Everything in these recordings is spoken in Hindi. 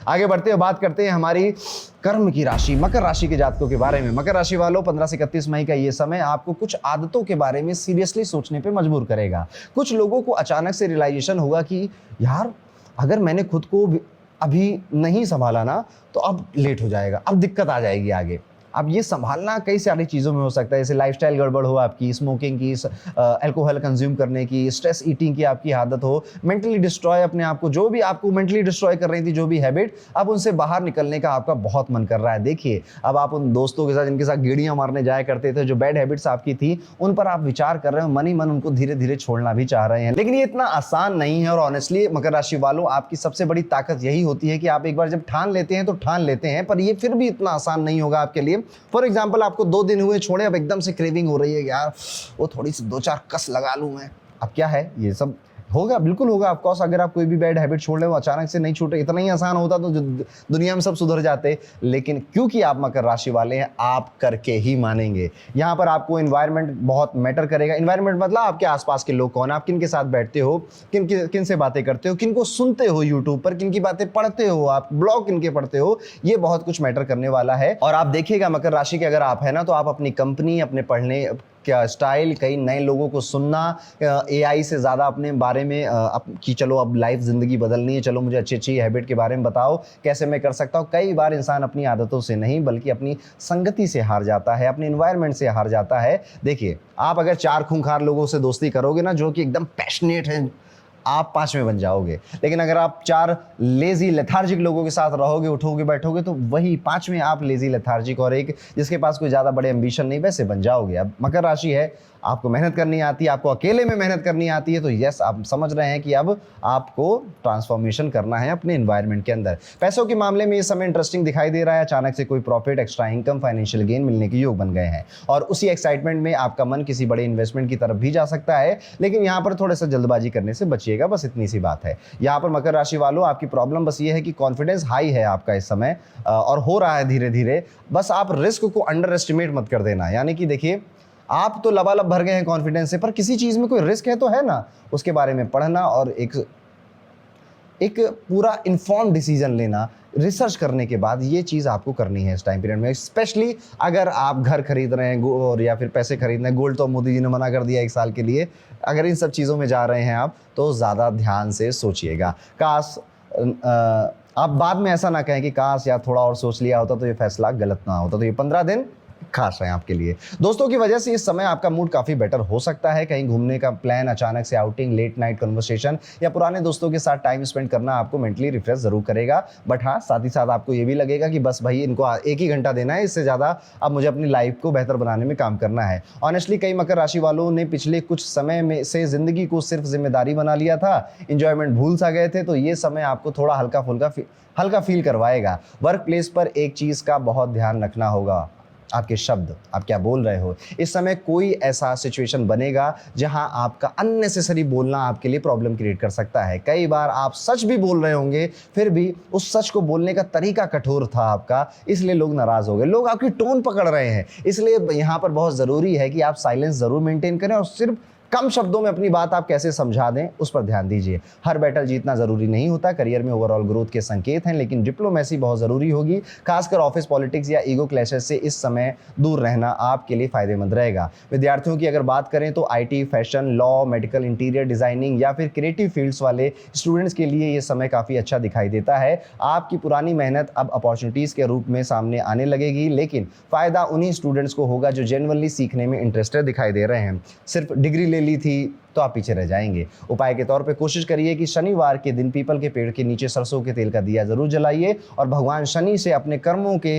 आगे बढ़ते हुए बात करते हैं हमारी कर्म की राशि मकर राशि के जातकों के बारे में। मकर राशि वालों 15 से 31 मई का ये समय आपको कुछ आदतों के बारे में सीरियसली सोचने पे मजबूर करेगा। कुछ लोगों को अचानक से रियलाइजेशन होगा कि यार अगर मैंने खुद को अभी नहीं संभाला ना तो अब लेट हो जाएगा, अब दिक्कत आ जाएगी आगे। अब ये संभालना कई सारी चीज़ों में हो सकता है, जैसे लाइफस्टाइल गड़बड़ हो आपकी, स्मोकिंग की, अल्कोहल कंज्यूम करने की, स्ट्रेस ईटिंग की आपकी आदत हो, मेंटली डिस्ट्रॉय अपने आप को, जो भी आपको मेंटली डिस्ट्रॉय कर रही थी जो भी हैबिट, अब उनसे बाहर निकलने का आपका बहुत मन कर रहा है। देखिए अब आप उन दोस्तों के साथ जिनके साथ गेड़ियाँ मारने जाया करते थे, जो बैड हैबिट्स आपकी थी, उन पर आप विचार कर रहे हो, मन ही मन उनको धीरे धीरे छोड़ना भी चाह रहे हैं। लेकिन ये इतना आसान नहीं है। और ऑनेस्टली मकर राशि वालों, आपकी सबसे बड़ी ताकत यही होती है कि आप एक बार जब ठान लेते हैं तो ठान लेते हैं, पर ये फिर भी इतना आसान नहीं होगा आपके लिए। फॉर एग्जाम्पल आपको 2 दिन हुए छोड़े, अब एकदम से क्रेविंग हो रही है यार वो थोड़ी सी 2-4 कस लगा लूं मैं। अब क्या है, ये सब होगा, बिल्कुल होगा ऑफकोर्स। अगर आप कोई भी बैड हैबिट छोड़ लें, वो अचानक से नहीं छूटे, इतना ही आसान होता तो दुनिया में सब सुधर जाते। लेकिन क्योंकि आप मकर राशि वाले हैं, आप करके ही मानेंगे। यहाँ पर आपको एनवायरनमेंट बहुत मैटर करेगा। एनवायरनमेंट मतलब आपके आसपास के लोग कौन, आप किन के साथ बैठते हो, किन से बातें करते हो, किन को सुनते हो यूट्यूब पर, किन की बातें पढ़ते हो, आप ब्लॉग किन के पढ़ते हो, ये बहुत कुछ मैटर करने वाला है। और आप देखिएगा मकर राशि के अगर आप है ना, तो आप अपनी कंपनी, अपने पढ़ने क्या स्टाइल, कई नए लोगों को सुनना, एआई से ज़्यादा अपने बारे में कि चलो अब लाइफ ज़िंदगी बदलनी है, चलो मुझे अच्छी अच्छी हैबिट के बारे में बताओ कैसे मैं कर सकता हूँ। कई बार इंसान अपनी आदतों से नहीं बल्कि अपनी संगति से हार जाता है, अपने इन्वायरमेंट से हार जाता है। देखिए आप अगर 4 खूंखार लोगों से दोस्ती करोगे ना, जो कि एकदम पैशनेट हैं, आप 5वें बन जाओगे। लेकिन अगर आप 4 लेजी लेथार्जिक लोगों के साथ रहोगे, उठोगे बैठोगे, तो वही 5वें आप लेजी लेथार्जिक और एक जिसके पास कोई ज़्यादा बड़े एम्बिशन नहीं, वैसे बन जाओगे। अब मकर राशि है, आपको मेहनत करनी आती है, आपको अकेले में मेहनत करनी आती है, तो यस आप समझ रहे हैं कि अब आपको ट्रांसफॉर्मेशन करना है अपने एनवायरनमेंट के अंदर। पैसों के मामले में ये समय इंटरेस्टिंग दिखाई दे रहा है। अचानक से कोई profit, extra income, financial gain मिलने के योग बन गए हैं और उसी एक्साइटमेंट में आपका मन किसी बड़े इन्वेस्टमेंट की तरफ भी जा सकता है। लेकिन यहाँ पर थोड़ा सा जल्दबाजी करने से बचिएगा, बस इतनी सी बात है। यहाँ पर मकर राशि वालों, आपकी प्रॉब्लम बस ये है कि कॉन्फिडेंस हाई है आपका इस समय और हो रहा है धीरे धीरे। बस आप रिस्क को अंडर एस्टिमेट मत कर देना। यानी कि देखिए आप तो लबालब भर गए हैं कॉन्फिडेंस से, पर किसी चीज़ में कोई रिस्क है तो है ना, उसके बारे में पढ़ना और एक पूरा इन्फॉर्म डिसीजन लेना, रिसर्च करने के बाद ये चीज़ आपको करनी है इस टाइम पीरियड में। स्पेशली अगर आप घर खरीद रहे हैं और या फिर पैसे खरीद रहे हैं, गोल्ड तो मोदी जी ने मना कर दिया 1 साल के लिए। अगर इन सब चीज़ों में जा रहे हैं आप, तो ज़्यादा ध्यान से सोचिएगा। काश आप बाद में ऐसा ना कहें कि काश यार थोड़ा और सोच लिया होता तो ये फैसला गलत ना होता। तो ये 15 दिन खास है आपके लिए। दोस्तों की वजह से इस समय आपका मूड काफी बेटर हो सकता है। कहीं घूमने का प्लान, अचानक से आउटिंग, लेट नाइट कन्वर्सेशन या पुराने दोस्तों के साथ टाइम स्पेंड करना आपको मेंटली रिफ्रेश जरूर करेगा। बट हाँ, साथ ही साथ आपको ये भी लगेगा कि बस भाई इनको 1 ही घंटा देना है, इससे ज्यादा अब मुझे अपनी लाइफ को बेहतर बनाने में काम करना है। ऑनेस्टली कई मकर राशि वालों ने पिछले कुछ समय में से जिंदगी को सिर्फ जिम्मेदारी बना लिया था, इंजॉयमेंट भूल सा गए थे। तो ये समय आपको थोड़ा हल्का फील करवाएगा। वर्क प्लेस पर एक चीज का बहुत ध्यान रखना होगा, आपके शब्द, आप क्या बोल रहे हो। इस समय कोई ऐसा सिचुएशन बनेगा जहां आपका अननेसेसरी बोलना आपके लिए प्रॉब्लम क्रिएट कर सकता है। कई बार आप सच भी बोल रहे होंगे, फिर भी उस सच को बोलने का तरीका कठोर था आपका, इसलिए लोग नाराज हो गए। लोग आपकी टोन पकड़ रहे हैं, इसलिए यहाँ पर बहुत ज़रूरी है कि आप साइलेंस ज़रूर मेंटेन करें और सिर्फ कम शब्दों में अपनी बात आप कैसे समझा दें उस पर ध्यान दीजिए। हर बैटल जीतना जरूरी नहीं होता, करियर में ओवरऑल ग्रोथ के संकेत हैं, लेकिन डिप्लोमेसी बहुत जरूरी होगी। खासकर ऑफिस पॉलिटिक्स या ईगो क्लैशेस से इस समय दूर रहना आपके लिए फायदेमंद रहेगा। विद्यार्थियों की अगर बात करें तो IT, fashion, law, medical, interior designing या फिर क्रिएटिव फील्ड्स वाले स्टूडेंट्स के लिए ये समय काफ़ी अच्छा दिखाई देता है। आपकी पुरानी मेहनत अब अपॉर्चुनिटीज़ के रूप में सामने आने लगेगी, लेकिन फ़ायदा उन्हीं स्टूडेंट्स को होगा जो जेन्युइनली सीखने में इंटरेस्टेड दिखाई दे रहे हैं। सिर्फ डिग्री ली थी तो आप पीछे रह जाएंगे। उपाय के तौर पे कोशिश करिए कि शनिवार के दिन पीपल के पेड़ के नीचे सरसों के तेल का दिया जरूर जलाइए और भगवान शनि से अपने कर्मों के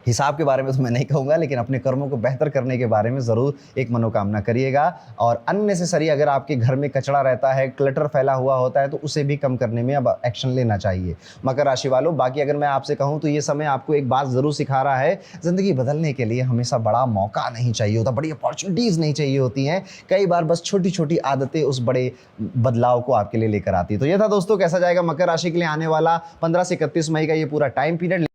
हिसाब के बारे में तो मैं नहीं कहूँगा, लेकिन अपने कर्मों को बेहतर करने के बारे में ज़रूर एक मनोकामना करिएगा। और अननेसेसरी अगर आपके घर में कचरा रहता है, क्लटर फैला हुआ होता है, तो उसे भी कम करने में अब एक्शन लेना चाहिए मकर राशि वालों। बाकी अगर मैं आपसे कहूँ तो ये समय आपको एक बात ज़रूर सिखा रहा है, ज़िंदगी बदलने के लिए हमेशा बड़ा मौका नहीं चाहिए होता, बड़ी अपॉर्चुनिटीज़ नहीं चाहिए होती हैं। कई बार बस छोटी छोटी आदतें उस बड़े बदलाव को आपके लिए लेकर आती है। तो ये था दोस्तों, कैसा जाएगा मकर राशि के लिए आने वाला 15 से 31 मई का ये पूरा टाइम पीरियड।